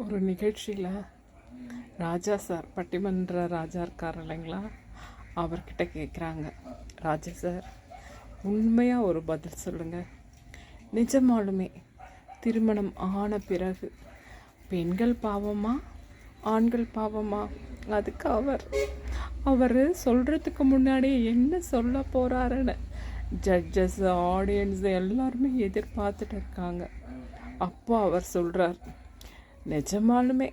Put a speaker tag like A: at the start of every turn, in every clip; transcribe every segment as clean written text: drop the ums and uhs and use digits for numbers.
A: ஒரு நிகழ்ச்சியில் ராஜா சார், பட்டிமன்ற ராஜா இருக்கார் இல்லைங்களா, அவர்கிட்ட கேட்குறாங்க, ராஜா சார் உண்மையாக ஒரு பதில் சொல்லுங்கள், நிஜமாலுமே திருமணம் ஆன பிறகு பெண்கள் பாவமா ஆண்கள் பாவமா? அதுக்கு அவர் சொல்கிறதுக்கு முன்னாடி என்ன சொல்ல போகிறாருன்னு ஜட்ஜஸ், ஆடியன்ஸ் எல்லாருமே எதிர்பார்த்துட்டு இருக்காங்க. அப்போ அவர் சொல்கிறார், நிஜமாலுமே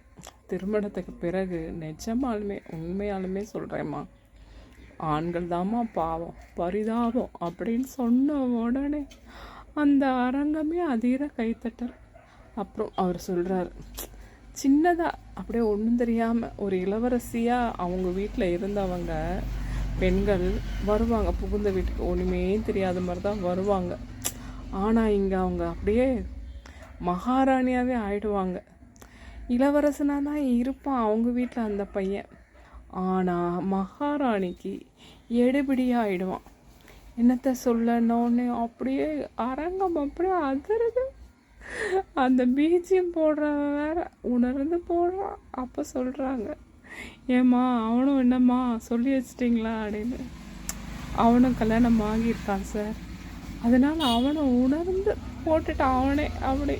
A: திருமணத்துக்கு பிறகு நிஜமாலுமே உண்மையாலுமே சொல்கிறேம்மா, ஆண்கள் தாம்மா பாவம், பரிதாபம் அப்படின்னு சொன்ன உடனே அந்த அரங்கமே அதிர கைத்தட்டல். அப்புறம் அவர் சொல்கிறார், சின்னதாக அப்படியே ஒன்றும் தெரியாமல் ஒரு இளவரசியாக அவங்க வீட்டில் இருந்தவங்க பெண்கள் வருவாங்க, புகுந்த வீட்டுக்கு ஒன்றுமே தெரியாத மாதிரி தான் வருவாங்க. ஆனால் இங்கே அவங்க அப்படியே மகாராணியாகவே ஆயிடுவாங்க. இளவரசனாக தான் இருப்பான் அவங்க வீட்டில் அந்த பையன், ஆனால் மகாராணிக்கு எடுபிடியாக ஆயிடுவான். என்னத்தை சொல்லணும்னு அப்படியே அரங்கம் அப்படியே அதிருது. அந்த பீஜியம் போடுறவன் வேற உணர்ந்து போடுறான். அப்போ சொல்கிறாங்க, ஏம்மா அவனும் என்னம்மா சொல்லி வச்சிட்டிங்களா அப்படின்னு. அவனும் கல்யாணம் ஆகியிருக்கான் சார், அதனால் அவனும் உணர்ந்து போட்டுட்டான் அவனே அப்படி.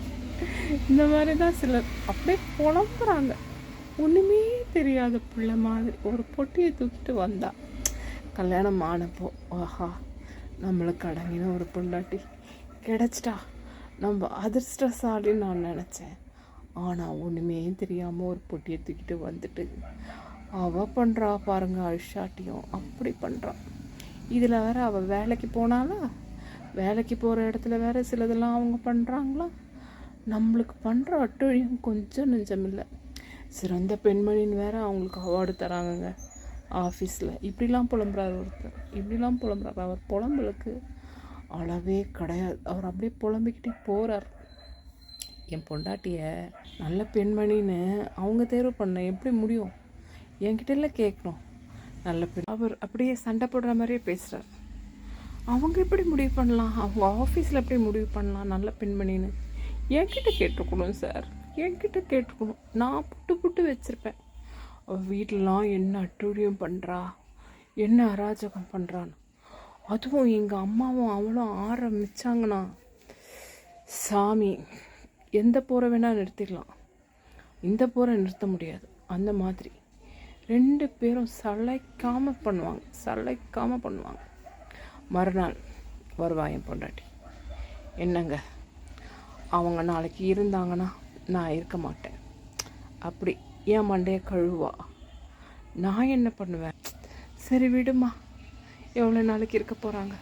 A: இந்த மாதிரி தான் சிலர் அப்படியே புலம்புறாங்க. ஒன்றுமே தெரியாத பிள்ளை மாதிரி ஒரு பொட்டியை தூக்கிட்டு வந்தா. கல்யாணம் ஆனப்போ ஆஹா நம்மளுக்கு அடங்கின ஒரு பொண்டாட்டி கிடச்சிட்டா, நம்ம அதிர்ஷ்டசாலின்னு நான் நினச்சேன். ஆனால் ஒன்றுமே தெரியாமல் ஒரு பொட்டியை தூக்கிட்டு வந்துட்டு அவள் பண்ணுறா பாருங்க அழிச்சாட்டியும் அப்படி பண்ணுறான். இதில் வேற அவள் வேலைக்கு போனாலா, வேலைக்கு போகிற இடத்துல வேற சிலதெல்லாம் அவங்க பண்ணுறாங்களா. நம்மளுக்கு பண்ணுற அட்டொழியும் கொஞ்சம் நெஞ்சமில்லை. சிறந்த பெண்மணின்னு வேற அவங்களுக்கு அவார்டு தராங்கங்க ஆஃபீஸில். இப்படிலாம் புலம்புறாரு ஒருத்தர், இப்படிலாம் புலம்புறாரு. அவர் புலம்பலுக்கு அளவே கிடையாது. அவர் அப்படியே புலம்பிக்கிட்டே போகிறார். என் பொண்டாட்டியை நல்ல பெண்மணின்னு அவங்க தேர்வு பண்ண எப்படி முடியும்? என்கிட்டலாம் கேட்கணும் நல்ல பெண். அவர் அப்படியே சண்டை போடுற மாதிரியே பேசுகிறார். அவங்க எப்படி முடிவு பண்ணலாம்? அவங்க ஆஃபீஸில் எப்படி முடிவு பண்ணலாம் நல்ல பெண்மணின்னு? என்கிட்ட கேட்டுக்கணும் சார், என்கிட்ட கேட்டுக்கணும். நான் புட்டு வச்சுருப்பேன். அவள் வீட்டிலலாம் என்ன அட்டூழியம் பண்ணுறா, என்ன அராஜகம் பண்ணுறான்னு. அதுவும் எங்கள் அம்மாவும் அவளும் ஆரம்பித்தாங்கன்னா சாமி எந்த போரை வேணால் நிறுத்திடலாம், இந்த போரை நிறுத்த முடியாது. அந்த மாதிரி 2 பேரும் சளைக்காமல் பண்ணுவாங்க. மறுநாள் வருவா என் பொண்டாட்டி. என்னங்க, அவங்க நாளைக்கு இருந்தாங்கன்னா நான் இருக்க மாட்டேன் அப்படி என் மண்டையை கழுவா. நான் என்ன பண்ணுவேன்? சரி விடுமா, எவ்வளோ நாளைக்கு இருக்க போகிறாங்க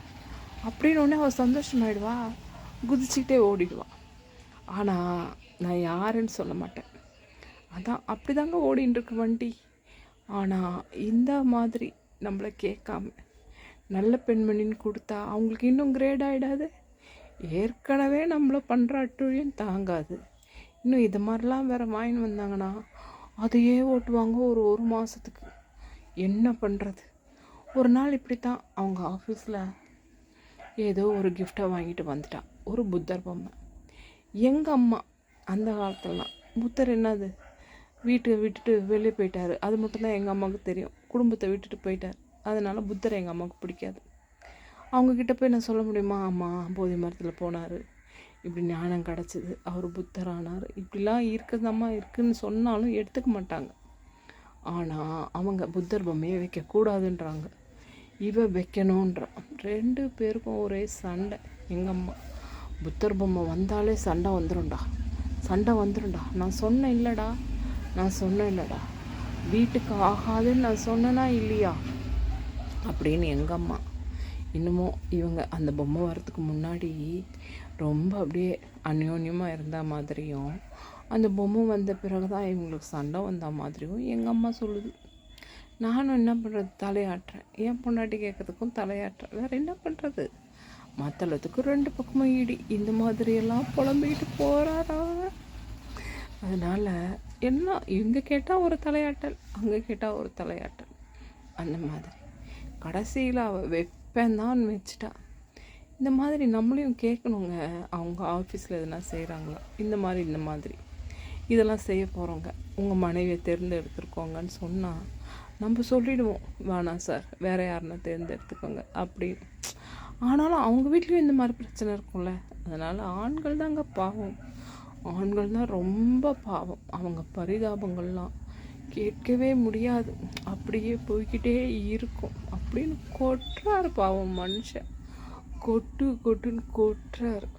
A: அப்படின்னு ஒன்று அவள் சந்தோஷமாயிடுவா, குதிச்சுக்கிட்டே ஓடிடுவா. ஆனால் நான் யாருன்னு சொல்ல மாட்டேன். அதான் அப்படி தாங்க ஓடின்னு இருக்கு வண்டி. ஆனால் இந்த மாதிரி நம்மளை கேட்காம நல்ல பெண்மணின்னு கொடுத்தா அவங்களுக்கு இன்னும் கிரேட் ஆகிடாது. ஏற்கனவே நம்மளை பண்ணுற அட்டுழியும் தாங்காது. இன்னும் இது மாதிரிலாம் வேறு வாங்கின்னு வந்தாங்கன்னா அதையே ஓட்டுவாங்க ஒரு மாதத்துக்கு. என்ன பண்ணுறது? ஒரு நாள் இப்படி தான் அவங்க ஆஃபீஸில் ஏதோ ஒரு கிஃப்டை வாங்கிட்டு வந்துட்டான், ஒரு புத்தர் பொம்மை. எங்கள் அம்மா அந்த காலத்துலலாம் புத்தர் என்னது வீட்டை விட்டுட்டு வெளியே போயிட்டார், அது மட்டும்தான் எங்கள் அம்மாவுக்கு தெரியும். குடும்பத்தை விட்டுட்டு போயிட்டார், அதனால் புத்தர் எங்கள் அம்மாவுக்கு பிடிக்காது. அவங்கக்கிட்ட போய் நான் சொல்ல முடியுமா, ஆமாம் போதி மரத்தில் போனார், இப்படி ஞானம் கிடச்சிது, அவர் புத்தர் ஆனார், இப்படிலாம் இருக்குதம்மா இருக்குதுன்னு சொன்னாலும் எடுத்துக்க மாட்டாங்க. ஆனால் அவங்க புத்தர் பொம்மையை வைக்கக்கூடாதுன்றாங்க, இவ வைக்கணுன்றான். 2 பேருக்கும் ஒரே சண்டை. எங்கள் அம்மா, புத்தர் பொம்மை வந்தாலே சண்டை வந்துடும்டா. நான் சொன்னேன் இல்லைடா, வீட்டுக்கு ஆகாதுன்னு நான் சொன்னேனா இல்லையா அப்படின்னு எங்கள் அம்மா. இன்னமும் இவங்க அந்த பொம்மை வரத்துக்கு முன்னாடி ரொம்ப அப்படியே அந்யோன்யமாக இருந்த மாதிரியும், அந்த பொம்மை வந்த பிறகு தான் இவங்களுக்கு சண்டை வந்த மாதிரியும் எங்கள் அம்மா சொல்லுது. நானும் என்ன பண்ணுறது, தலையாட்டுறேன். என் பொண்டாட்டி கேட்குறதுக்கும் தலையாட்டுறேன். வேறு என்ன பண்ணுறது? மற்றளத்துக்கு 2 பக்கமும் இடி. இந்த மாதிரியெல்லாம் புலம்பிக்கிட்டு போகிறாரா. அதனால் என்ன, இங்கே கேட்டால் ஒரு தலையாட்டல், அங்கே கேட்டால் ஒரு தலையாட்டல். அந்த மாதிரி கடைசியில் அவள் வைப்பேன் தான் வச்சுட்டா. இந்த மாதிரி நம்மளையும் கேட்கணுங்க. அவங்க ஆஃபீஸில் எதுனா செய்கிறாங்களா இந்த மாதிரி இதெல்லாம் செய்ய போகிறோங்க, உங்கள் மனைவியை தேர்ந்தெடுத்துருக்கோங்கன்னு சொன்னால் நம்ம சொல்லிடுவோம், வேணாம் சார் வேறு யாருன்னா தேர்ந்தெடுத்துக்கோங்க அப்படின்னு. ஆனாலும் அவங்க வீட்லேயும் இந்த மாதிரி பிரச்சனை இருக்கும்ல. அதனால் ஆண்கள் தாங்க பாவம், ஆண்கள் தான் ரொம்ப பாவம். அவங்க பரிதாபங்கள்லாம் கேட்கவே முடியாது, அப்படியே போய்கிட்டே இருக்கும் அப்படின்னு கொட்டுறாரு பாவம் மனுஷன். கொட்டுன்னு கொட்டுறாரு.